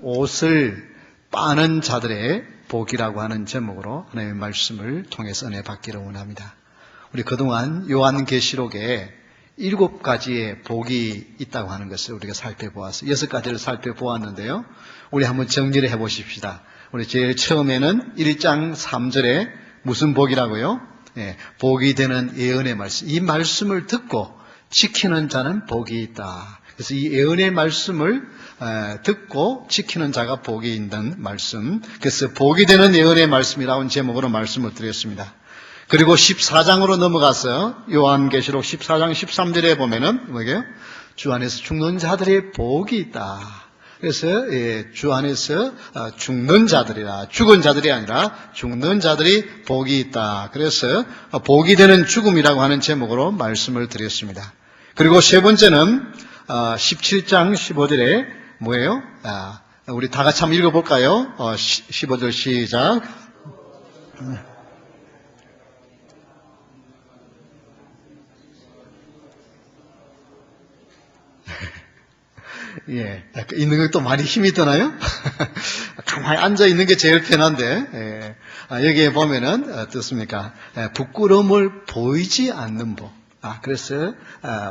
옷을 빠는 자들의 복이라고 하는 제목으로 하나님의 말씀을 통해서 은혜 받기를 원합니다. 우리 그동안 요한계시록에 7가지의 복이 있다고 하는 것을 우리가 살펴보았어요. 6가지를 살펴보았는데요. 우리 한번 정리를 해보십시다. 우리 제일 처음에는 1장 3절에 무슨 복이라고요? 복이 되는 예언의 말씀. 이 말씀을 듣고 지키는 자는 복이 있다. 그래서 이 예언의 말씀을 듣고 지키는 자가 복이 있는 말씀. 그래서 복이 되는 예언의 말씀이라는 제목으로 말씀을 드렸습니다. 그리고 14장으로 넘어가서 요한계시록 14장 13절에 보면은 뭐게요? 주 안에서 죽는 자들의 복이 있다. 그래서 주 안에서 죽는 자들이라, 죽은 자들이 아니라 죽는 자들이 복이 있다. 그래서 복이 되는 죽음이라고 하는 제목으로 말씀을 드렸습니다. 그리고 세 번째는 17장 15절에 뭐예요? 우리 다 같이 한번 읽어볼까요? 15절 시작. 있는 것도 많이 힘이 드나요? 가만히 앉아 있는 게 제일 편한데, 여기에 보면은, 어떻습니까? 부끄러움을 보이지 않는 복. 그래서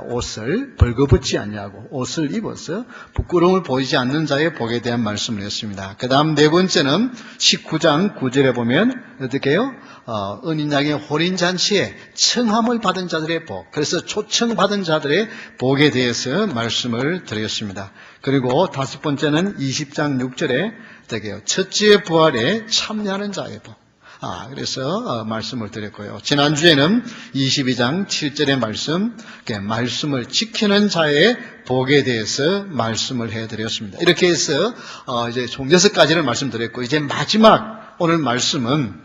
옷을 벌거벗지 않냐고 옷을 입어서 부끄러움을 보이지 않는 자의 복에 대한 말씀을 했습니다. 그 다음 네 번째는 19장 9절에 보면 어떻게 해요? 은인양의 호린잔치에 청함을 받은 자들의 복, 그래서 초청받은 자들의 복에 대해서 말씀을 드렸습니다. 그리고 다섯 번째는 20장 6절에 어떻게 해요? 첫째 부활에 참여하는 자의 복. 그래서 말씀을 드렸고요. 지난주에는 22장 7절의 말씀을 지키는 자의 복에 대해서 말씀을 해드렸습니다. 이렇게 해서 이제 총 6가지를 말씀드렸고, 이제 마지막 오늘 말씀은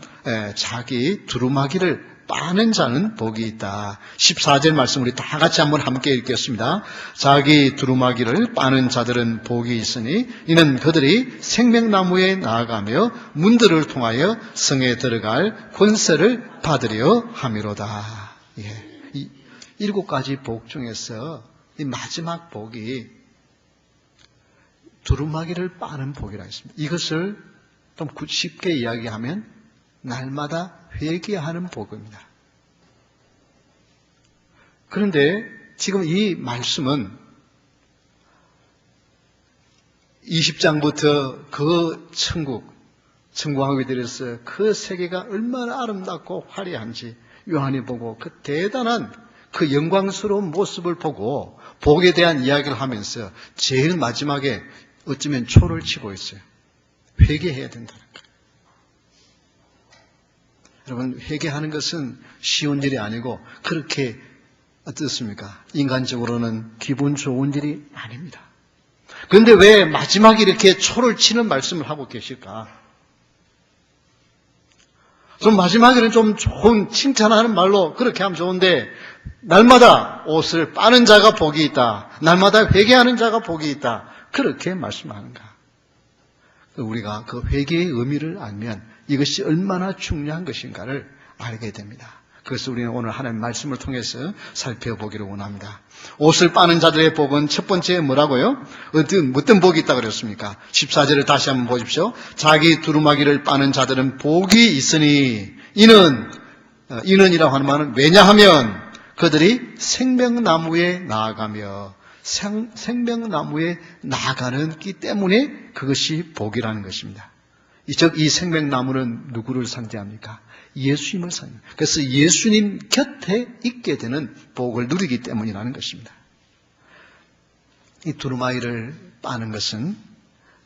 자기 두루마기를 빠는 자는 복이 있다. 14절 말씀 우리 다 같이 한번 함께 읽겠습니다. 자기 두루마기를 빠는 자들은 복이 있으니 이는 그들이 생명나무에 나아가며 문들을 통하여 성에 들어갈 권세를 받으려 함이로다. 이 7가지 복 중에서 이 마지막 복이 두루마기를 빠는 복이라 했습니다. 이것을 좀 쉽게 이야기하면 날마다 회개하는 복입니다. 그런데 지금 이 말씀은 20장부터 그 천국하게 되어서 그 세계가 얼마나 아름답고 화려한지 요한이 보고 그 대단한 그 영광스러운 모습을 보고 복에 대한 이야기를 하면서 제일 마지막에 어쩌면 초를 치고 있어요. 회개해야 된다는 거예요. 여러분, 회개하는 것은 쉬운 일이 아니고 그렇게 어떻습니까? 인간적으로는 기분 좋은 일이 아닙니다. 그런데 왜 마지막에 이렇게 초를 치는 말씀을 하고 계실까? 좀 마지막에는 좀 좋은 칭찬하는 말로 그렇게 하면 좋은데, 날마다 옷을 빠는 자가 복이 있다. 날마다 회개하는 자가 복이 있다. 그렇게 말씀하는가? 우리가 그 회개의 의미를 알면 이것이 얼마나 중요한 것인가를 알게 됩니다. 그래서 우리는 오늘 하나님의 말씀을 통해서 살펴보기를 원합니다. 옷을 빠는 자들의 복은 첫 번째 뭐라고요? 어떤 복이 있다고 그랬습니까? 14절을 다시 한번 보십시오. 자기 두루마기를 빠는 자들은 복이 있으니 이는이라고 하는 말은 왜냐하면 그들이 생명나무에 나아가며 생명나무에 나아가는 기 때문에 그것이 복이라는 것입니다. 즉 이 생명나무는 누구를 상징합니까? 예수님을 상징합니다. 그래서 예수님 곁에 있게 되는 복을 누리기 때문이라는 것입니다. 이 두루마기를 빠는 것은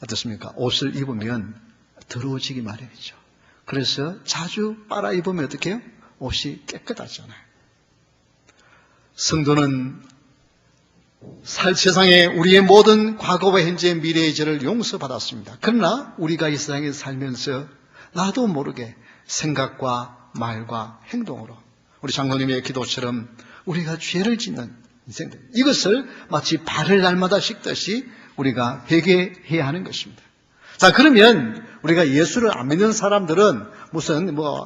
어떻습니까? 옷을 입으면 더러워지기 마련이죠. 그래서 자주 빨아 입으면 어떻게 해요? 옷이 깨끗하잖아요. 성도는 세상에 우리의 모든 과거와 현재 미래의 죄를 용서받았습니다. 그러나 우리가 이 세상에 살면서 나도 모르게 생각과 말과 행동으로 우리 장로님의 기도처럼 우리가 죄를 짓는 인생들, 이것을 마치 발을 날마다 씻듯이 우리가 회개해야 하는 것입니다. 자, 그러면 우리가 예수를 안 믿는 사람들은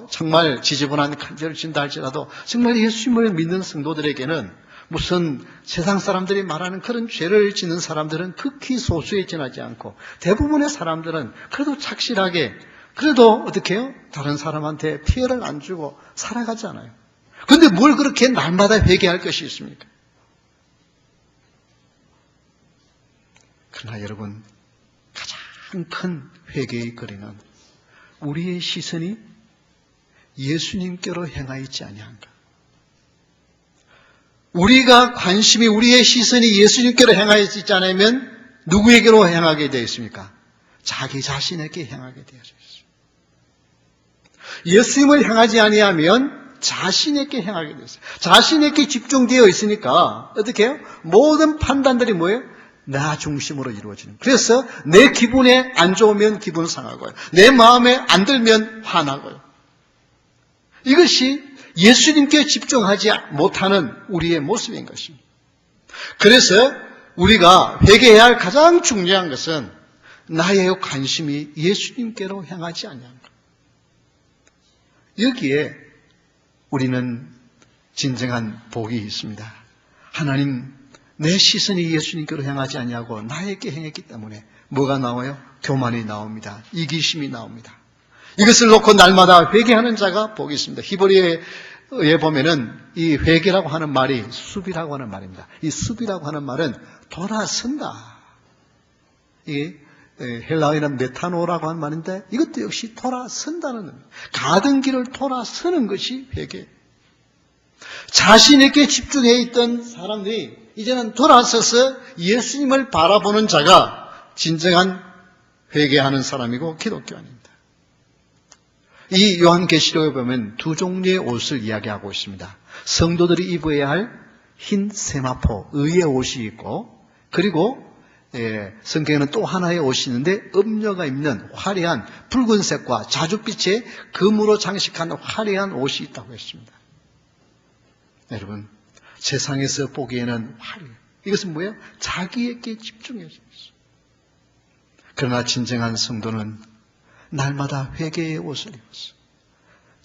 정말 지저분한 간절을 진다 할지라도 정말 예수님을 믿는 성도들에게는 무슨 세상 사람들이 말하는 그런 죄를 짓는 사람들은 극히 소수에 지나지 않고 대부분의 사람들은 그래도 착실하게 그래도 어떻게 해요? 다른 사람한테 피해를 안 주고 살아가잖아요. 그런데 뭘 그렇게 날마다 회개할 것이 있습니까? 그러나 여러분, 가장 큰 회개의 거리는 우리의 시선이 예수님께로 향하 있지 아니한가. 우리가 관심이 우리의 시선이 예수님께로 향하 있지 않으면 누구에게로 향하게 되어 있습니까? 자기 자신에게 향하게 되어져 있습니다. 예수님을 향하지 아니하면 자신에게 향하게 되어 있어요. 자신에게 집중되어 있으니까 어떻게 해요? 모든 판단들이 뭐예요? 나 중심으로 이루어지는. 그래서 내 기분에 안 좋으면 기분 상하고요. 내 마음에 안 들면 화나고요. 이것이 예수님께 집중하지 못하는 우리의 모습인 것입니다. 그래서 우리가 회개해야 할 가장 중요한 것은 나의 관심이 예수님께로 향하지 아니한 것. 여기에 우리는 진정한 복이 있습니다. 하나님, 내 시선이 예수님께로 향하지 아니하고 나에게 향했기 때문에 뭐가 나와요? 교만이 나옵니다. 이기심이 나옵니다. 이것을 놓고 날마다 회개하는 자가 복이 있습니다. 히브리어에 보면은 이 회개라고 하는 말이 숲이라고 하는 말입니다. 이 숲이라고 하는 말은 돌아선다. 이게 헬라어에는 메타노라고 하는 말인데 이것도 역시 돌아선다는 의미. 가던 길을 돌아서는 것이 회개. 자신에게 집중해 있던 사람들이 이제는 돌아서서 예수님을 바라보는 자가 진정한 회개하는 사람이고 기독교인입니다. 이 요한계시록에 보면 두 종류의 옷을 이야기하고 있습니다. 성도들이 입어야 할 흰 세마포, 의의 옷이 있고, 그리고 성경에는 또 하나의 옷이 있는데 음녀가 입는 화려한 붉은색과 자줏빛의 금으로 장식한 화려한 옷이 있다고 했습니다. 여러분, 세상에서 보기에는 화려해요. 이것은 뭐예요? 자기에게 집중해져 있어요. 그러나 진정한 성도는 날마다 회개의 옷을 입었어요.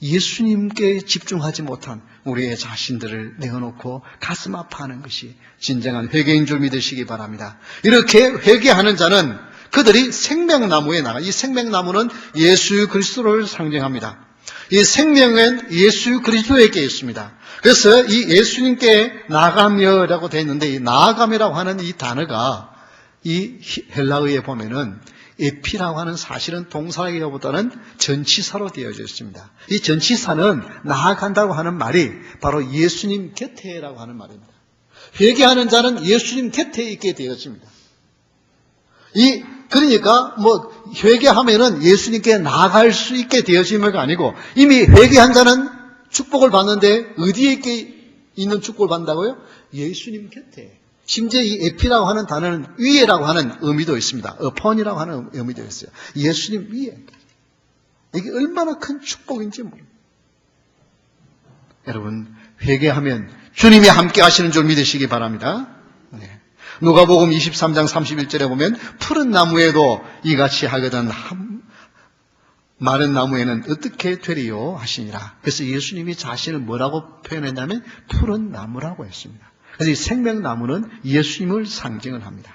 예수님께 집중하지 못한 우리의 자신들을 내어놓고 가슴 아파하는 것이 진정한 회개인 줄 믿으시기 바랍니다. 이렇게 회개하는 자는 그들이 생명나무에 나가. 이 생명나무는 예수 그리스도를 상징합니다. 이 생명은 예수 그리스도에게 있습니다. 그래서 이 예수님께 나아가며라고 되어 있는데 이 나아가며라고 하는 이 단어가 이 헬라어에 보면은 에피라고 하는 사실은 동사라기보다는 전치사로 되어져 있습니다. 이 전치사는 나아간다고 하는 말이 바로 예수님 곁에라고 하는 말입니다. 회개하는 자는 예수님 곁에 있게 되어집니다. 그러니까 회개하면은 예수님께 나아갈 수 있게 되어지는 게 아니고 이미 회개한 자는 축복을 받는데 어디에 있는 축복을 받는다고요? 예수님 곁에. 심지어 이 에피라고 하는 단어는 위에라고 하는 의미도 있습니다. upon이라고 하는 의미도 있어요. 예수님 위에. 이게 얼마나 큰 축복인지 모릅니다. 여러분, 회개하면 주님이 함께 하시는 줄 믿으시기 바랍니다. 네. 누가복음 23장 31절에 보면 푸른 나무에도 이같이 하거든 마른 나무에는 어떻게 되리요 하시니라. 그래서 예수님이 자신을 뭐라고 표현했냐면 푸른 나무라고 했습니다. 그래서 이 생명나무는 예수님을 상징을 합니다.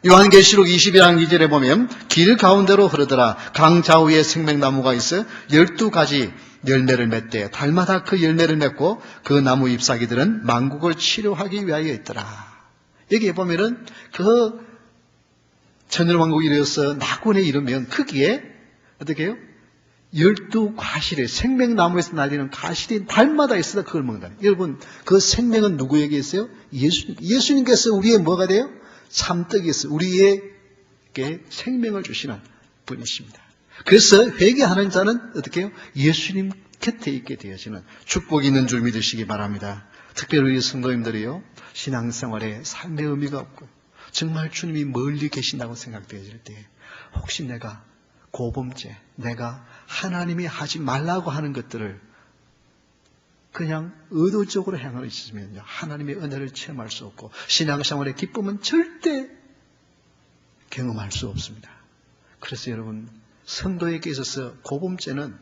요한계시록 21장 2절에 보면 길 가운데로 흐르더라. 강 좌우에 생명나무가 있어 12가지 열매를 맺되 달마다 그 열매를 맺고 그 나무 잎사귀들은 만국을 치료하기 위하여 있더라. 여기에 보면은 그 천일왕국이 이르러서 낙원에 이르면 크기에 어떻게 해요? 12과실에 생명나무에서 날리는 과실이 달마다 있어서 그걸 먹는다. 여러분, 그 생명은 누구에게 있어요? 예수님. 예수님께서 우리의 뭐가 돼요? 참떡이 있어요. 우리에게 생명을 주시는 분이십니다. 그래서 회개하는 자는 어떻게 해요? 예수님 곁에 있게 되어지는 축복이 있는 줄 믿으시기 바랍니다. 특별히 우리 성도님들이요, 신앙생활에 삶의 의미가 없고 정말 주님이 멀리 계신다고 생각되어질 때 혹시 내가 고범죄, 내가 하나님이 하지 말라고 하는 것들을 그냥 의도적으로 행하고 있으면요, 하나님의 은혜를 체험할 수 없고 신앙생활의 기쁨은 절대 경험할 수 없습니다. 그래서 여러분, 성도에게 있어서 고범죄는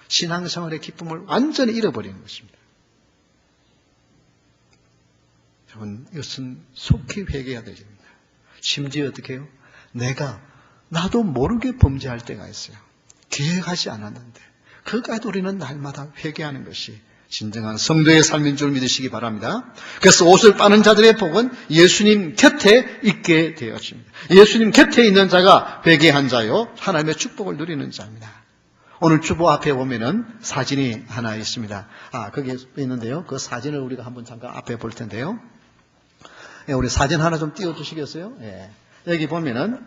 신앙생활의 기쁨을 완전히 잃어버리는 것입니다. 여러분, 이것은 속히 회개해야 됩니다. 심지어 어떻게 해요? 나도 모르게 범죄할 때가 있어요. 계획하지 않았는데. 그까지도 우리는 날마다 회개하는 것이 진정한 성도의 삶인 줄 믿으시기 바랍니다. 그래서 옷을 빠는 자들의 복은 예수님 곁에 있게 되었습니다. 예수님 곁에 있는 자가 회개한 자요, 하나님의 축복을 누리는 자입니다. 오늘 주보 앞에 보면은 사진이 하나 있습니다. 거기에 있는데요. 그 사진을 우리가 한번 잠깐 앞에 볼 텐데요. 우리 사진 하나 좀 띄워주시겠어요? 예. 여기 보면은,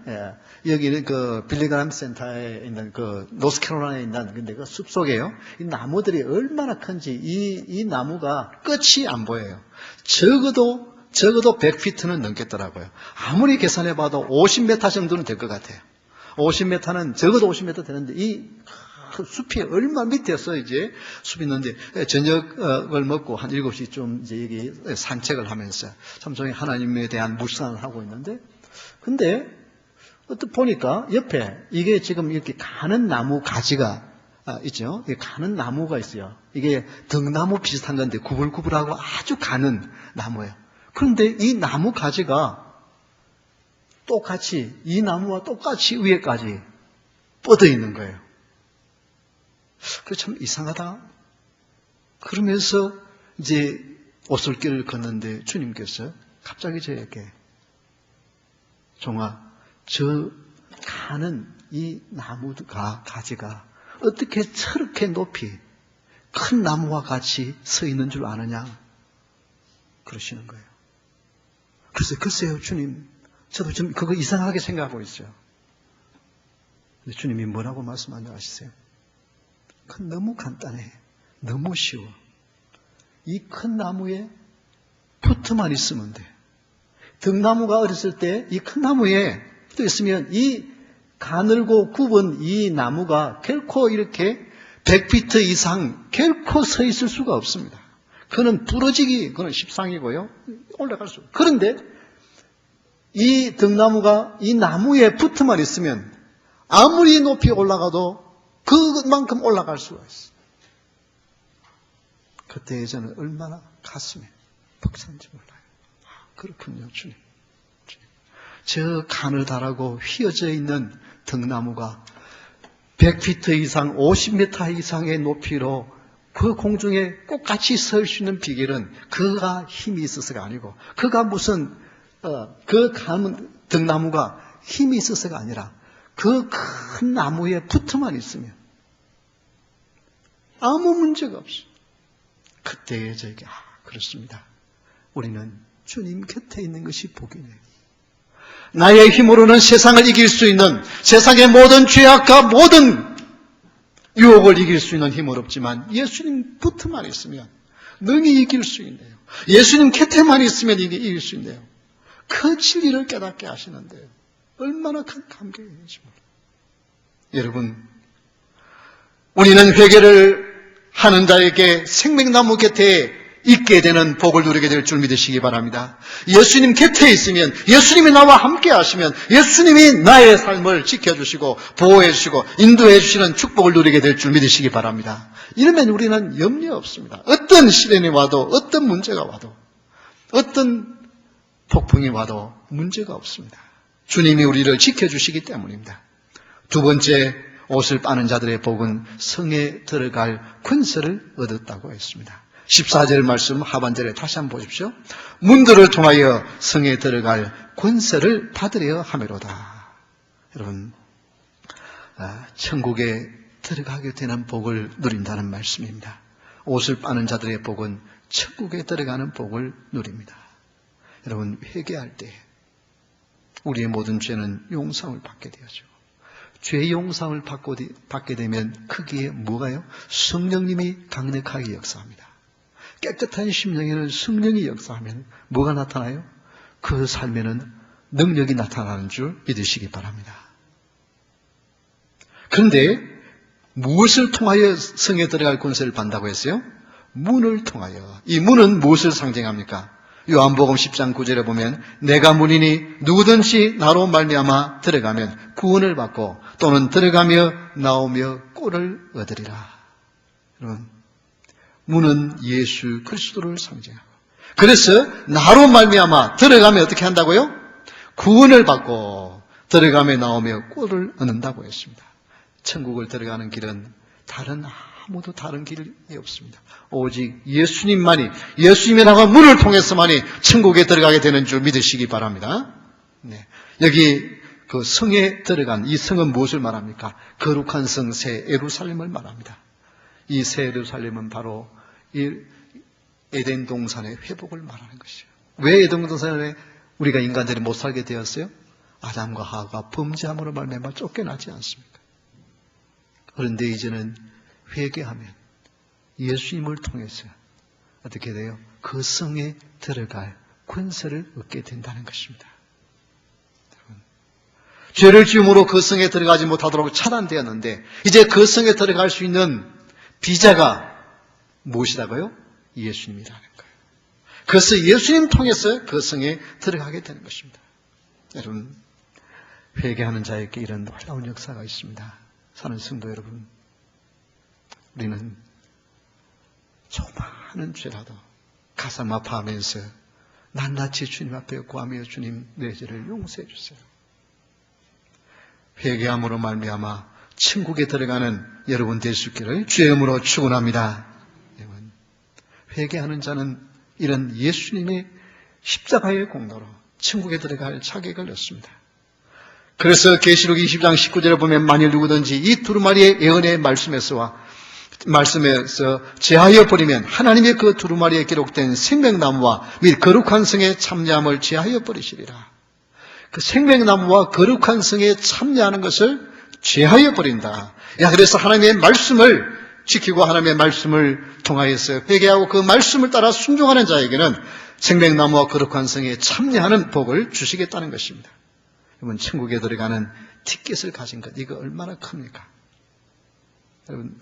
여기는 그 빌리그램 센터에 있는 그 노스캐롤라이나에 있는 근데 그 숲속에요. 이 나무들이 얼마나 큰지 이 나무가 끝이 안 보여요. 적어도 100피트는 넘겠더라고요. 아무리 계산해 봐도 50m 정도는 될 것 같아요. 50m는 적어도 50m 되는데 이 숲이 얼마 밑에서 이제 숲이 있는데 저녁을 먹고 한 7시쯤 이제 여기 산책을 하면서 참송이 하나님에 대한 묵상을 하고 있는데 근데 어떻게 보니까 옆에 이게 지금 이렇게 가는 나무 가지가 있죠. 이게 가는 나무가 있어요. 이게 등나무 비슷한 건데 구불구불하고 아주 가는 나무예요. 그런데 이 나무 가지가 똑같이 이 나무와 똑같이 위에까지 뻗어 있는 거예요. 그래 참 이상하다. 그러면서 이제 오솔길을 걷는데 주님께서 갑자기 저에게 종아, 저 가는 이 나무가 가지가 어떻게 저렇게 높이 큰 나무와 같이 서 있는 줄 아느냐? 그러시는 거예요. 그래서 글쎄요, 주님, 저도 좀 그거 이상하게 생각하고 있어요. 근데 주님이 뭐라고 말씀하냐 아시세요? 너무 간단해. 너무 쉬워. 이 큰 나무에 붙어만 있으면 돼. 등나무가 어렸을 때 이 큰 나무에 붙어 있으면 이 가늘고 굽은 이 나무가 결코 이렇게 100피트 이상 결코 서 있을 수가 없습니다. 그는 부러지기, 그는 십상이고요. 올라갈 수. 그런데 이 등나무가 이 나무에 붙어만 있으면 아무리 높이 올라가도 그만큼 올라갈 수가 있어요. 그때 저는 얼마나 가슴에 벅찬지 몰라요. 그렇군요, 주님. 저 가느다랗고 휘어져 있는 등나무가 100피트 이상, 50m 이상의 높이로 그 공중에 꼭같이 설 수 있는 비결은 그가 힘이 있어서가 아니고, 그가 무슨, 그 등나무가 힘이 있어서가 아니라, 그 큰 나무에 붙어만 있으면 아무 문제가 없어. 그때에 저에게 그렇습니다. 우리는 주님 곁에 있는 것이 복이네요. 나의 힘으로는 세상을 이길 수 있는, 세상의 모든 죄악과 모든 유혹을 이길 수 있는 힘은 없지만 예수님 붙어만 있으면 능히 이길 수 있네요. 예수님 곁에만 있으면 이게 이길 수 있네요. 그 진리를 깨닫게 하시는데요. 얼마나 큰 감격인지 몰라요. 여러분, 우리는 회개를 하는 자에게 생명나무 곁에 있게 되는 복을 누리게 될 줄 믿으시기 바랍니다. 예수님 곁에 있으면, 예수님이 나와 함께 하시면, 예수님이 나의 삶을 지켜주시고 보호해 주시고 인도해 주시는 축복을 누리게 될 줄 믿으시기 바랍니다. 이러면 우리는 염려 없습니다. 어떤 시련이 와도, 어떤 문제가 와도, 어떤 폭풍이 와도 문제가 없습니다. 주님이 우리를 지켜주시기 때문입니다. 두 번째, 옷을 빠는 자들의 복은 성에 들어갈 권세를 얻었다고 했습니다. 14절 말씀 하반절에 다시 한번 보십시오. 문들을 통하여 성에 들어갈 권세를 받으려 함이로다. 여러분, 천국에 들어가게 되는 복을 누린다는 말씀입니다. 옷을 빠는 자들의 복은 천국에 들어가는 복을 누립니다. 여러분, 회개할 때 우리의 모든 죄는 용서를 받게 되죠. 죄 용서를 받게 되면 거기에 뭐가요? 성령님이 강력하게 역사합니다. 깨끗한 심령에는 성령이 역사하면 뭐가 나타나요? 그 삶에는 능력이 나타나는 줄 믿으시기 바랍니다. 그런데 무엇을 통하여 성에 들어갈 권세를 받는다고 했어요? 문을 통하여. 이 문은 무엇을 상징합니까? 요한복음 10장 9절에 보면 내가 문이니 누구든지 나로 말미암아 들어가면 구원을 받고 또는 들어가며 나오며 꼴을 얻으리라. 여러분, 문은 예수 그리스도를 상징하고 그래서 나로 말미암아 들어가면 어떻게 한다고요? 구원을 받고 들어가며 나오며 꼴을 얻는다고 했습니다. 천국을 들어가는 길은 아무도 다른 길이 없습니다. 오직 예수님만이, 예수님이라고 문을 통해서만이 천국에 들어가게 되는 줄 믿으시기 바랍니다. 네. 여기 그 성에 들어간 이 성은 무엇을 말합니까? 거룩한 성 새 예루살렘을 말합니다. 이 새 예루살렘은 바로 이 에덴 동산의 회복을 말하는 것이에요. 왜 에덴 동산에 우리가 인간들이 못 살게 되었어요? 아담과 하와가 범죄함으로 말미암아 쫓겨나지 않습니까? 그런데 이제는 회개하면 예수님을 통해서 어떻게 돼요? 그 성에 들어갈 권세를 얻게 된다는 것입니다. 죄를 지음으로 그 성에 들어가지 못하도록 차단되었는데 이제 그 성에 들어갈 수 있는 비자가 무엇이라고요? 예수님이라는 거예요. 그래서 예수님 통해서 그 성에 들어가게 되는 것입니다. 여러분, 회개하는 자에게 이런 놀라운 역사가 있습니다. 사는 성도 여러분, 우리는 조그마한 죄라도 가슴 아파하면서 낱낱이 주님 앞에 구하며 주님 내 죄를 용서해 주세요. 회개함으로 말미암아 천국에 들어가는 여러분 될 수 있기를 주의 이름으로 축원합니다. 여러분, 회개하는 자는 이런 예수님의 십자가의 공로로 천국에 들어갈 자격을 얻습니다. 그래서 계시록 20장 19절에 보면 만일 누구든지 이 두루마리의 예언의 말씀에서 제하여 버리면 하나님의 그 두루마리에 기록된 생명나무와 및 거룩한 성에 참여함을 제하여 버리시리라. 그 생명나무와 거룩한 성에 참여하는 것을 제하여 버린다. 그래서 하나님의 말씀을 지키고 하나님의 말씀을 통하여서 회개하고 그 말씀을 따라 순종하는 자에게는 생명나무와 거룩한 성에 참여하는 복을 주시겠다는 것입니다. 여러분, 천국에 들어가는 티켓을 가진 것, 이거 얼마나 큽니까? 여러분,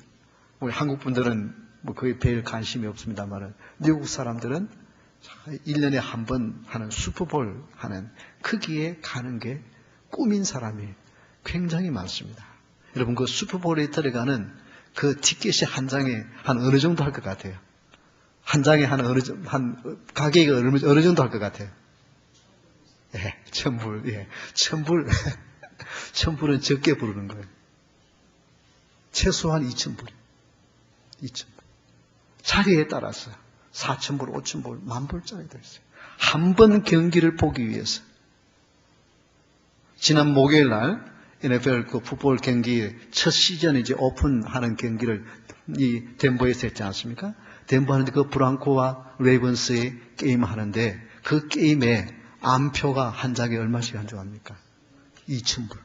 우리 한국 분들은 거의 별 관심이 없습니다만 미국 사람들은 1년에 한 번 하는 슈퍼볼 하는 크기에 가는 게 꿈인 사람이 굉장히 많습니다. 여러분, 그 슈퍼볼에 들어가는 그 티켓이 한 장에 한 어느 정도 할 것 같아요? 한 장에 한 가격이 어느 정도 할 것 같아요? 예, 1000불, 예. 1000불. 1000불은 적게 부르는 거예요. 최소한 2000불. 2000불. 자리에 따라서 4000불, 5000불, 10,000불짜리도 있어요. 한 번 경기를 보기 위해서. 지난 목요일 날 NFL 그 풋볼 경기 첫 시즌 이제 오픈하는 경기를 이 덴버에서 했지 않습니까? 덴버 하는데 그 브랑코와 레이번스의 게임 하는데 그 게임에 암표가 한 장에 얼마씩 한정합니까? 2,000불.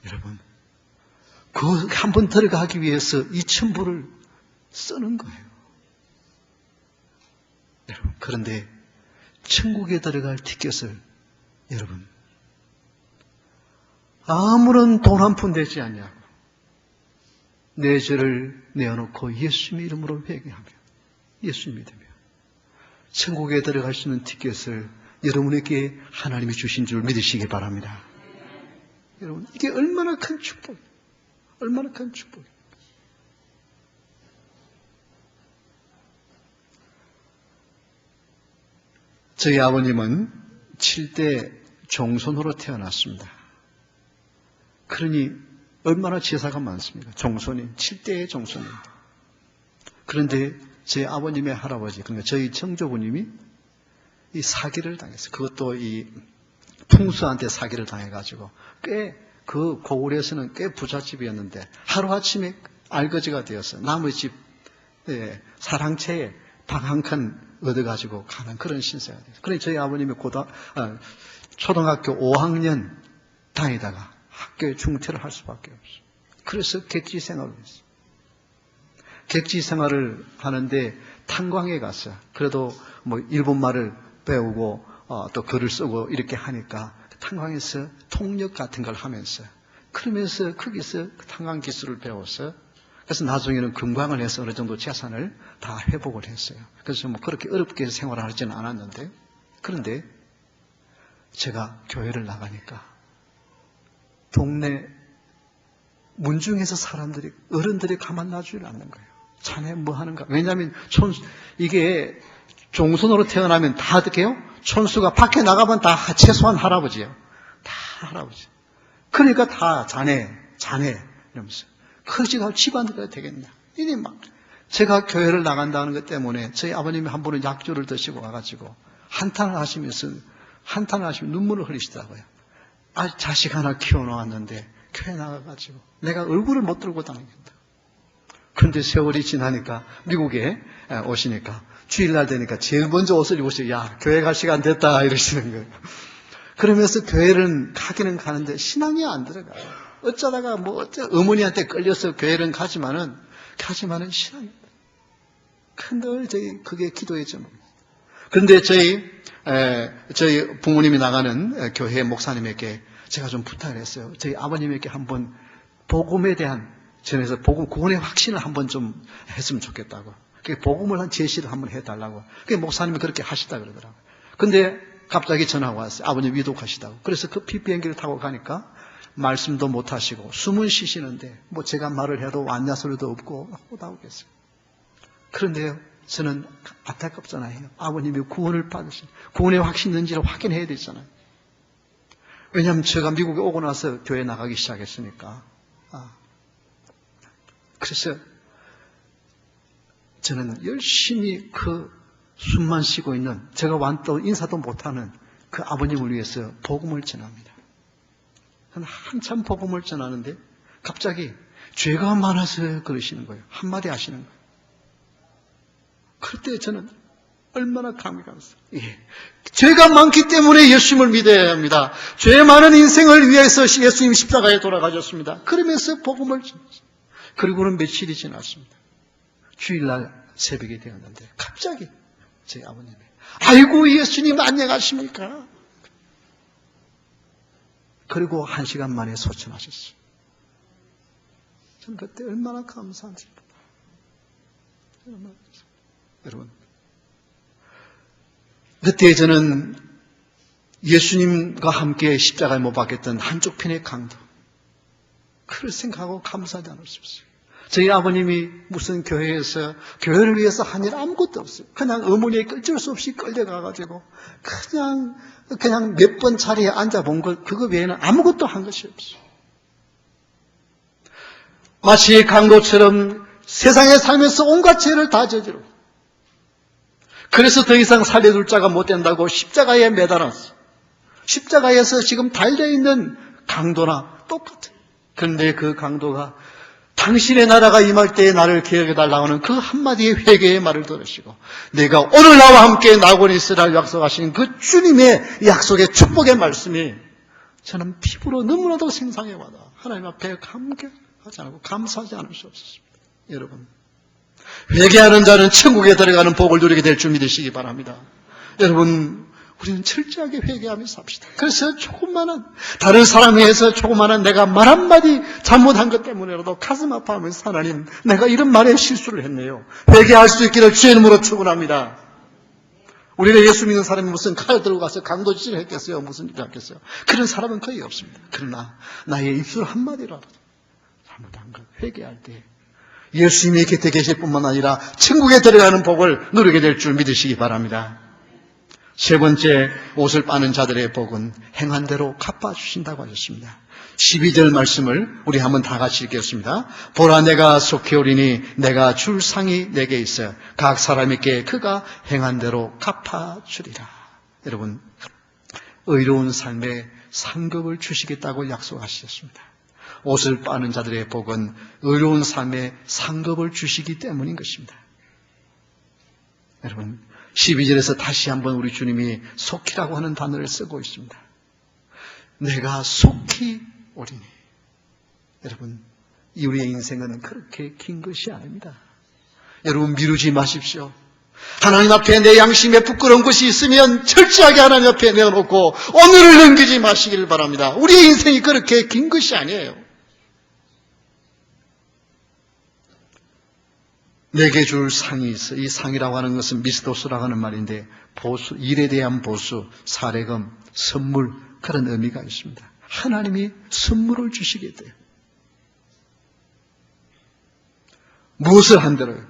여러분, 그 한 번 들어가기 위해서 2,000불을 쓰는 거예요. 여러분, 그런데 천국에 들어갈 티켓을 여러분 아무런 돈 한 푼 되지 않냐고 내 죄를 내어놓고 예수님의 이름으로 회개하며 예수 믿으며 천국에 들어갈 수 있는 티켓을 여러분에게 하나님이 주신 줄 믿으시기 바랍니다. 여러분, 이게 얼마나 큰 축복이에요. 얼마나 큰 축복이에요. 저희 아버님은 7대 종손으로 태어났습니다. 그러니 얼마나 제사가 많습니까? 종손이 7대의 종손입니다. 그런데 제 아버님의 할아버지, 그러니까 저희 청조부님이 이 사기를 당했어요. 그것도 이 풍수한테 사기를 당해가지고 그 고을에서는 꽤 부잣집이었는데 하루아침에 알거지가 되었어요. 나무 집 사랑채에 방 한 칸 얻어가지고 가는 그런 신세가 됐어요. 그러니 저희 아버님이 초등학교 5학년 다니다가 학교에 중퇴를 할 수밖에 없어요. 그래서 객지 생활을 했어요. 객지 생활을 하는데 탄광에 갔어요. 그래도 뭐 일본말을 배우고 또 글을 쓰고 이렇게 하니까 탄광에서 통역 같은 걸 하면서 그러면서 거기서 탄광 기술을 배워서 그래서 나중에는 금광을 해서 어느 정도 재산을 다 회복을 했어요. 그래서 뭐 그렇게 어렵게 생활을 하지는 않았는데 그런데 제가 교회를 나가니까 동네 문중에서 어른들이 가만 놔주지 않는 거예요. 자네 뭐 하는가? 왜냐하면 이게 종손으로 태어나면 다 어떻게 해요? 촌수가 밖에 나가면 다 최소한 할아버지예요. 다 할아버지. 그러니까 다 자네 이러면서. 커지가 집안들이 되겠냐. 이니 막 제가 교회를 나간다는 것 때문에 저희 아버님이 한 번은 약주를 드시고 와가지고 한탄을 하시면서 눈물을 흘리시더라고요. 자식 하나 키워놓았는데 교회 나가가지고 내가 얼굴을 못 들고 다니겠다. 그런데 세월이 지나니까 미국에 오시니까 주일날 되니까 제일 먼저 옷을 입으시고 야 교회 갈 시간 됐다 이러시는 거예요. 그러면서 교회를 가기는 가는데 신앙이 안 들어가요. 어쩌다가 어머니한테 끌려서 교회를 가지만은 신앙이 늘 그게 기도했죠. 그런데 저희 부모님이 나가는 교회 목사님에게 제가 좀 부탁을 했어요. 저희 아버님에게 한번 복음에 대한 전에서 구원의 확신을 한번 좀 했으면 좋겠다고. 복음을 한 제시를 한번 해달라고. 목사님이 그렇게 하시다 그러더라고요. 근데 갑자기 전화가 왔어요. 아버님 위독하시다고. 그래서 급히 비행기를 타고 가니까 말씀도 못 하시고 숨은 쉬시는데 제가 말을 해도 왔냐 소리도 없고 나오겠어요. 그런데요, 저는 안타깝잖아요. 아버님이 구원을 받으신 구원의 확신인지를 확인해야 되잖아요. 왜냐하면 제가 미국에 오고 나서 교회 나가기 시작했으니까. 그래서 저는 열심히 그 숨만 쉬고 있는 제가 완도 인사도 못하는 그 아버님을 위해서 복음을 전합니다. 한참 복음을 전하는데 갑자기 죄가 많아서 그러시는 거예요. 한마디 하시는 거예요. 그때 저는 얼마나 감이 갔어요. 죄가 많기 때문에 예수님을 믿어야 합니다. 죄 많은 인생을 위해서 예수님 십자가에 돌아가셨습니다. 그러면서 복음을 전했어요. 그리고는 며칠이 지났습니다. 주일날 새벽이 되었는데 갑자기 제 아버님이 아이고 예수님 안녕하십니까? 그리고 1시간 만에 소천하셨어요. 저는 그때 얼마나 감사한지. 여러분, 그때 저는 예수님과 함께 십자가에 못 박혔던 한쪽 편의 강도, 그걸 생각하고 감사하지 않을 수 없어요. 저희 아버님이 무슨 교회에서 교회를 위해서 한 일 아무것도 없어요. 그냥 어머니에 어쩔 수 없이 끌려가가지고 그냥 몇 번 자리에 앉아본 것, 그거 외에는 아무것도 한 것이 없어요. 마치 강도처럼 세상에 살면서 온갖 죄를 다 저지르고, 그래서 더 이상 살려둘 자가 못 된다고 십자가에 매달았어. 십자가에서 지금 달려있는 강도나 똑같아요. 그런데 그 강도가 당신의 나라가 임할 때에 나를 기억해달라고 하는 그 한마디의 회개의 말을 들으시고, 내가 오늘 나와 함께 낙원에 있으라 약속하신 그 주님의 약속의 축복의 말씀이 저는 피부로 너무나도 생생해 와닿아. 하나님 앞에 감격하지 않고 감사하지 않을 수 없었습니다. 여러분, 회개하는 자는 천국에 들어가는 복을 누리게 될 줄 믿으시기 바랍니다. 여러분, 우리는 철저하게 회개하며 삽시다. 그래서 다른 사람에 의해서 조그마한 내가 말 한마디 잘못한 것 때문에라도 가슴 아파하면서 하나님, 내가 이런 말에 실수를 했네요. 회개할 수 있기를 주의 이름으로 축원합니다. 우리가 예수 믿는 사람이 무슨 칼 들고 가서 강도질을 했겠어요? 무슨 일을 했겠어요? 그런 사람은 거의 없습니다. 그러나 나의 입술 한마디라도 잘못한 것 회개할 때 예수님이 곁에 계실 뿐만 아니라 천국에 들어가는 복을 누리게 될 줄 믿으시기 바랍니다. 세 번째, 옷을 빠는 자들의 복은 행한 대로 갚아주신다고 하셨습니다. 12절 말씀을 우리 한번 다 같이 읽겠습니다. 보라, 내가 속히 오리니 내가 줄 상이 내게 있어 각 사람에게 그가 행한 대로 갚아주리라. 여러분, 의로운 삶에 상급을 주시겠다고 약속하셨습니다. 옷을 빠는 자들의 복은 의로운 삶에 상급을 주시기 때문인 것입니다. 여러분, 12절에서 다시 한번 우리 주님이 속히라고 하는 단어를 쓰고 있습니다. 내가 속히 오리니. 여러분, 우리의 인생은 그렇게 긴 것이 아닙니다. 여러분, 미루지 마십시오. 하나님 앞에 내 양심에 부끄러운 것이 있으면 철저하게 하나님 앞에 내어놓고 오늘을 넘기지 마시길 바랍니다. 우리의 인생이 그렇게 긴 것이 아니에요. 내게 줄 상이 있어. 이 상이라고 하는 것은 미스도스라고 하는 말인데, 보수, 일에 대한 보수, 사례금, 선물, 그런 의미가 있습니다. 하나님이 선물을 주시게 돼요. 무엇을 한대로요?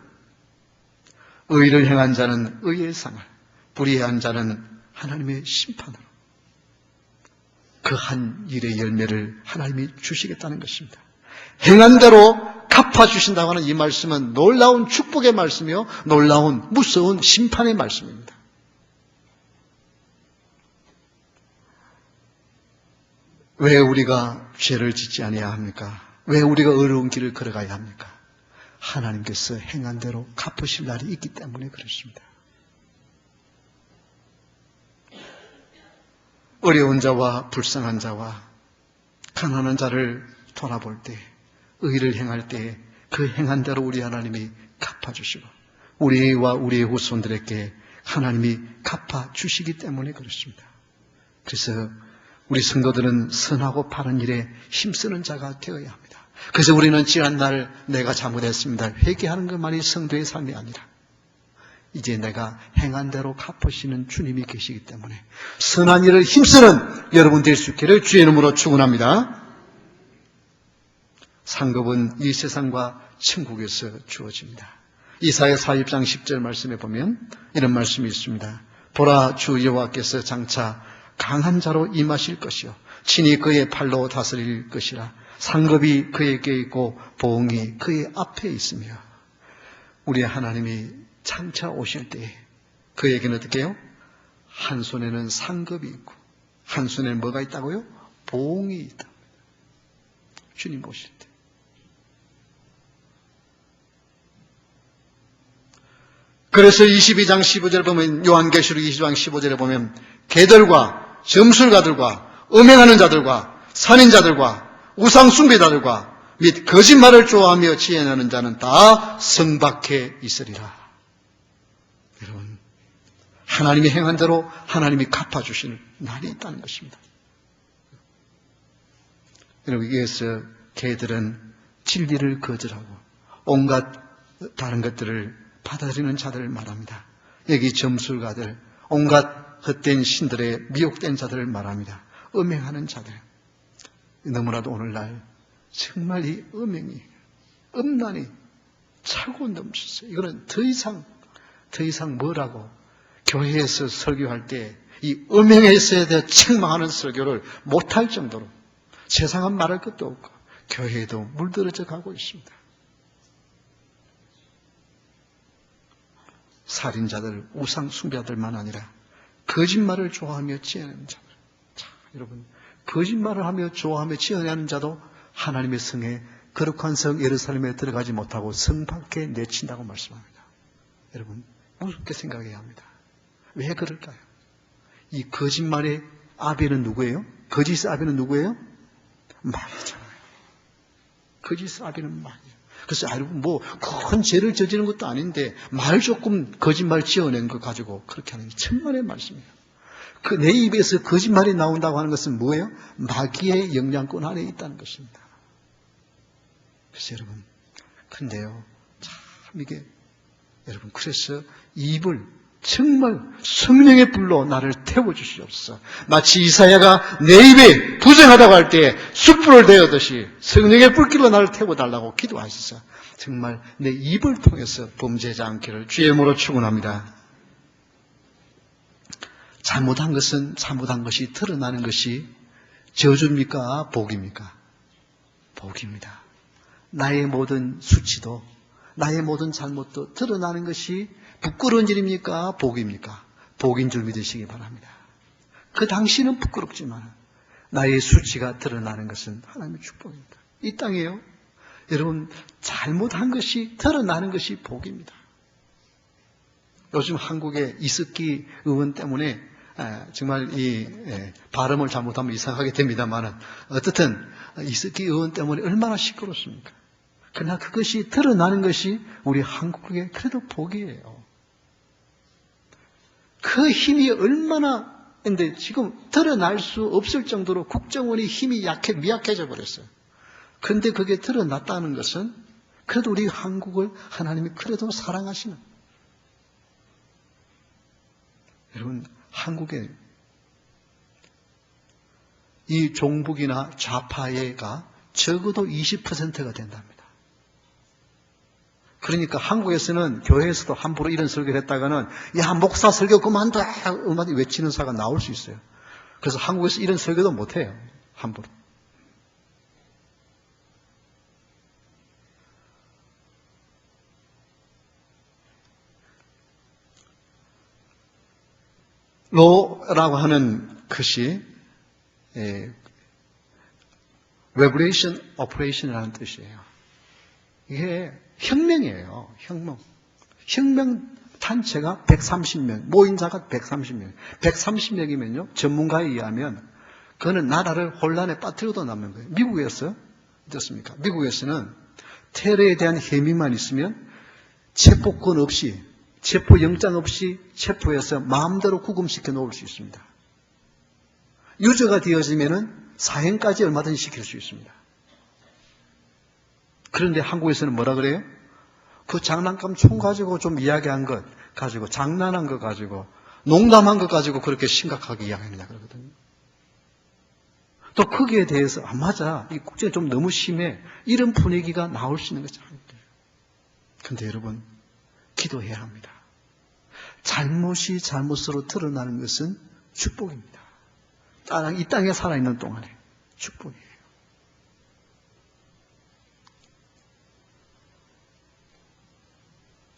의를 행한 자는 의의 상을, 불의한 자는 하나님의 심판으로 그 한 일의 열매를 하나님이 주시겠다는 것입니다. 행한 대로 갚아주신다고 하는 이 말씀은 놀라운 축복의 말씀이요, 놀라운 무서운 심판의 말씀입니다. 왜 우리가 죄를 짓지 아니해야 합니까? 왜 우리가 어려운 길을 걸어가야 합니까? 하나님께서 행한 대로 갚으실 날이 있기 때문에 그렇습니다. 어려운 자와 불쌍한 자와 가난한 자를 돌아볼 때, 의를 행할 때 그 행한 대로 우리 하나님이 갚아주시고 우리와 우리의 후손들에게 하나님이 갚아주시기 때문에 그렇습니다. 그래서 우리 성도들은 선하고 바른 일에 힘쓰는 자가 되어야 합니다. 그래서 우리는 지난날 내가 잘못했습니다, 회개하는 것만이 성도의 삶이 아니라 이제 내가 행한 대로 갚으시는 주님이 계시기 때문에 선한 일을 힘쓰는 여러분 될 수 있기를 주의 이름으로 축원합니다. 상급은 이 세상과 천국에서 주어집니다. 이사야 40장 10절 말씀에 보면 이런 말씀이 있습니다. 보라, 주 여호와께서 장차 강한 자로 임하실 것이요 친히 그의 팔로 다스릴 것이라. 상급이 그에게 있고 보응이 그의 앞에 있으며. 우리 하나님이 장차 오실 때 그에게는 어떻게 해요? 한 손에는 상급이 있고 한 손에는 뭐가 있다고요? 보응이 있다. 주님 오실 때. 그래서 22장 15절 보면, 요한계시록 22장 15절에 보면 개들과 점술가들과 음행하는 자들과 살인자들과 우상 숭배자들과 및 거짓말을 좋아하며 지혜하는 자는 다 성 밖에 있으리라. 여러분, 하나님이 행한 대로 하나님이 갚아주시는 날이 있다는 것입니다. 여러분, 여기에서 개들은 진리를 거절하고 온갖 다른 것들을 받아들이는 자들을 말합니다. 여기 점술가들, 온갖 헛된 신들의 미혹된 자들을 말합니다. 음행하는 자들. 너무나도 오늘날 정말 이 음행이, 음란이 차고 넘쳤어요. 이거는 더 이상 뭐라고 교회에서 설교할 때 이 음행에 대해 책망하는 설교를 못할 정도로 세상은 말할 것도 없고 교회에도 물들어져 가고 있습니다. 살인자들, 우상 숭배자들만 아니라 거짓말을 좋아하며 지어내는 자들. 자, 여러분, 거짓말을 하며 좋아하며 지어내는 자도 하나님의 성에, 거룩한 성 예루살렘에 들어가지 못하고 성 밖에 내친다고 말씀합니다. 여러분, 무섭게 생각해야 합니다. 왜 그럴까요? 이 거짓말의 아비는 누구예요? 거짓의 아비는 누구예요? 마귀잖아요. 거짓의 아비는 마귀예요. 그래서 여러분, 큰 죄를 저지른 것도 아닌데 말 조금 거짓말 지어낸 거 가지고 그렇게 하는 게 천만의 말씀이에요. 그 내 입에서 거짓말이 나온다고 하는 것은 뭐예요? 마귀의 영향권 안에 있다는 것입니다. 그래서 여러분, 근데요, 참 이게 여러분, 그래서 입을 정말 성령의 불로 나를 태워주시옵소서. 마치 이사야가 내 입에 부정하다고 할 때 숯불을 대었듯이 성령의 불길로 나를 태워달라고 기도하셨어요. 정말 내 입을 통해서 범죄하지 않기를 주의 이름으로 축원합니다. 잘못한 것은 잘못한 것이 드러나는 것이 저주입니까? 복입니까? 복입니다. 나의 모든 수치도, 나의 모든 잘못도 드러나는 것이 부끄러운 일입니까? 복입니까? 복인 줄 믿으시기 바랍니다. 그 당시는 부끄럽지만 나의 수치가 드러나는 것은 하나님의 축복입니다. 이 땅에요, 여러분, 잘못한 것이 드러나는 것이 복입니다. 요즘 한국의 이석기 의원 때문에 정말 이 발음을 잘못하면 이상하게 됩니다만, 어떻든 이석기 의원 때문에 얼마나 시끄럽습니까? 그러나 그것이 드러나는 것이 우리 한국의 그래도 복이에요. 그 힘이 얼마나, 근데 지금 드러날 수 없을 정도로 국정원의 힘이 미약해져 버렸어요. 그런데 그게 드러났다는 것은 그래도 우리 한국을 하나님이 그래도 사랑하시는, 여러분, 한국에 이 종북이나 좌파가 적어도 20%가 된답니다. 그러니까 한국에서는 교회에서도 함부로 이런 설교를 했다가는 야 목사 설교 그만둬 음악이 외치는 사가 나올 수 있어요. 그래서 한국에서 이런 설교도 못해요. 함부로. 로라고 하는 것이 Revolution Operation이라는 뜻이에요. 이게 혁명이에요. 혁명. 혁명 단체가 130명, 모임자가 130명. 130명이면요, 전문가에 의하면 그거는 나라를 혼란에 빠뜨려도 남는 거예요. 미국에서 어떻습니까? 미국에서는 테러에 대한 혐의만 있으면 체포권 없이, 체포영장 없이 체포해서 마음대로 구금시켜 놓을 수 있습니다. 유죄가 되어지면은 사형까지 얼마든지 시킬 수 있습니다. 그런데 한국에서는 뭐라 그래요? 그 장난감 총 가지고 좀 이야기한 것 가지고, 장난한 것 가지고, 농담한 것 가지고 그렇게 심각하게 이야기하느냐 그러거든요. 또 거기에 대해서 아 맞아, 이 국제는 좀 너무 심해, 이런 분위기가 나올 수 있는 거죠. 그런데 여러분, 기도해야 합니다. 잘못이 잘못으로 드러나는 것은 축복입니다. 이 땅에 살아있는 동안에 축복이에요.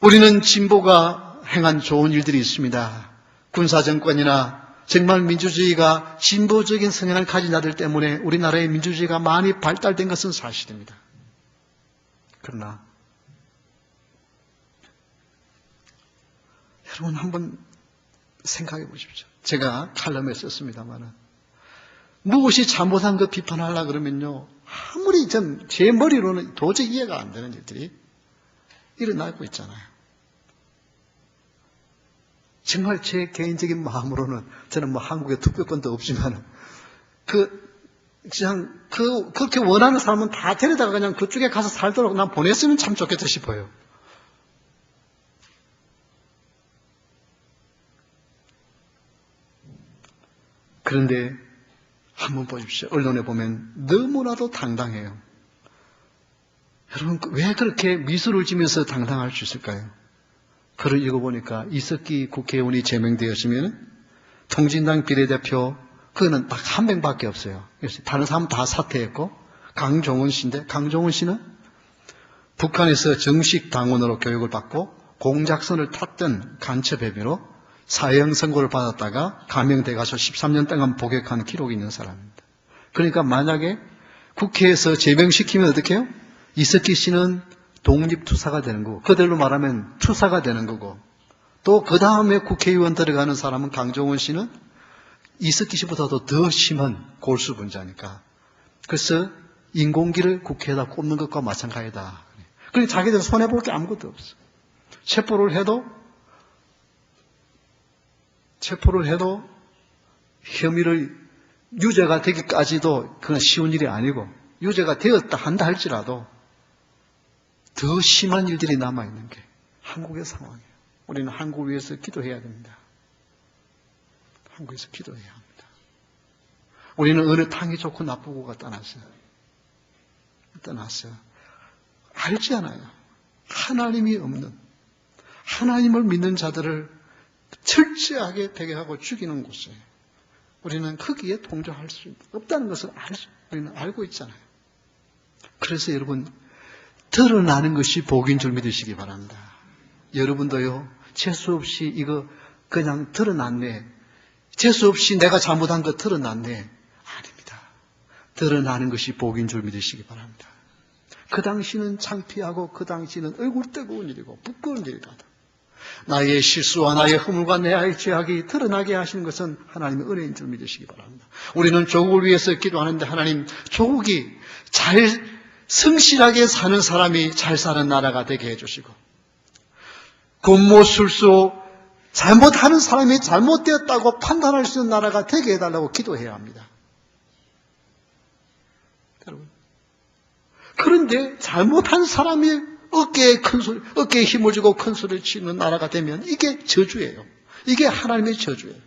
우리는 진보가 행한 좋은 일들이 있습니다. 군사정권이나 정말 민주주의가 진보적인 성향을 가진 자들 때문에 우리나라의 민주주의가 많이 발달된 것은 사실입니다. 그러나 여러분 한번 생각해 보십시오. 제가 칼럼에 썼습니다만 무엇이 잘못한 것 비판하려고 그러면요, 아무리 제 머리로는 도저히 이해가 안 되는 일들이 일어나고 있잖아요. 정말 제 개인적인 마음으로는 저는 뭐 한국에 투표권도 없지만 그렇게 원하는 사람은 다 데려다가 그냥 그쪽에 가서 살도록 난 보냈으면 참 좋겠다 싶어요. 그런데 한번 보십시오. 언론에 보면 너무나도 당당해요. 여러분 왜 그렇게 미소를 지면서 당당할 수 있을까요? 글을 읽어보니까 이석기 국회의원이 제명되었으면 통진당 비례대표 그거는 딱 한 명밖에 없어요. 그래서 다른 사람은 다 사퇴했고 강종원 씨인데, 강종원 씨는 북한에서 정식 당원으로 교육을 받고 공작선을 탔던 간첩 혐의로 사형 선고를 받았다가 감형돼 가서 13년 동안 복역한 기록이 있는 사람입니다. 그러니까 만약에 국회에서 제명시키면 어떻게 해요? 이석기 씨는 독립투사가 되는 거고, 그대로 말하면 투사가 되는 거고, 또 그 다음에 국회의원 들어가는 사람은 강종원 씨는 이석기 씨보다도 더 심한 골수분자니까. 그래서 인공기를 국회에다 꼽는 것과 마찬가지다. 그러니까 자기들 손해볼 게 아무것도 없어. 체포를 해도 혐의를 유죄가 되기까지도 그건 쉬운 일이 아니고, 유죄가 되었다 한다 할지라도 더 심한 일들이 남아있는 게 한국의 상황이에요. 우리는 한국을 위해서 기도해야 됩니다. 한국에서 기도해야 합니다. 우리는 어느 탕이 좋고 나쁘고가 떠났어요. 알지 않아요. 하나님이 없는, 하나님을 믿는 자들을 철저하게 배격하고 죽이는 곳에 우리는 거기에 동조할 수 없다는 것을 우리는 알고 있잖아요. 그래서 여러분, 드러나는 것이 복인 줄 믿으시기 바랍니다. 여러분도요, 재수 없이 이거 그냥 드러났네, 재수 없이 내가 잘못한 거 드러났네, 아닙니다. 드러나는 것이 복인 줄 믿으시기 바랍니다. 그 당시는 창피하고 그 당시는 얼굴 뜨거운 일이고 부끄러운 일이다. 나의 실수와 나의 허물과 나의 죄악이 드러나게 하시는 것은 하나님의 은혜인 줄 믿으시기 바랍니다. 우리는 조국을 위해서 기도하는데 하나님, 조국이 잘 성실하게 사는 사람이 잘 사는 나라가 되게 해주시고, 곤모술수 잘못하는 사람이 잘못되었다고 판단할 수 있는 나라가 되게 해달라고 기도해야 합니다. 여러분, 그런데 잘못한 사람이 어깨에 힘을 주고 큰 소리를 치는 나라가 되면 이게 저주예요. 이게 하나님의 저주예요.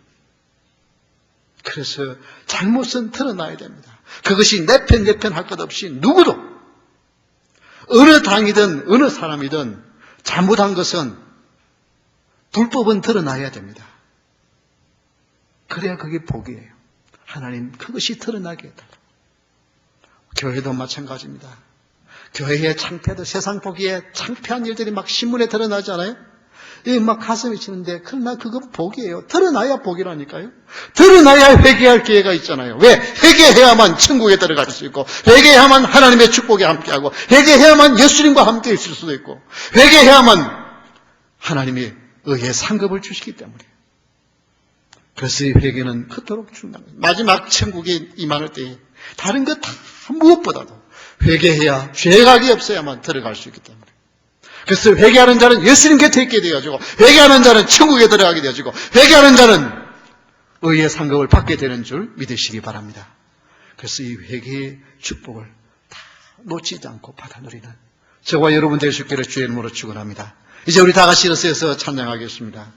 그래서 잘못은 드러나야 됩니다. 그것이 내 편 할 것 없이 누구도, 어느 당이든 어느 사람이든 잘못한 것은 불법은 드러나야 됩니다. 그래야 그게 복이에요. 하나님 그것이 드러나게 해달라고. 교회도 마찬가지입니다. 교회의 창피해도 세상 보기에 창피한 일들이 막 신문에 드러나잖아요. 막 가슴이 치는데 그러나 그건 복이에요. 드러나야 복이라니까요. 드러나야 회개할 기회가 있잖아요. 왜? 회개해야만 천국에 들어갈 수 있고, 회개해야만 하나님의 축복에 함께하고, 회개해야만 예수님과 함께 있을 수도 있고, 회개해야만 하나님이 의의 상급을 주시기 때문에. 그래서 이 회개는 그토록 중요한 거예요. 마지막 천국에 임할 때에 다른 것 다 무엇보다도 회개해야 죄악이 없어야만 들어갈 수 있기 때문에. 그래서 회개하는 자는 예수님 곁에 있게 되어지고, 회개하는 자는 천국에 들어가게 되어지고, 회개하는 자는 의의 상급을 받게 되는 줄 믿으시기 바랍니다. 그래서 이 회개의 축복을 다 놓치지 않고 받아 누리는 저와 여러분 되시기를 주의 이름으로 축원합니다. 이제 우리 다 같이 일어서서 찬양하겠습니다.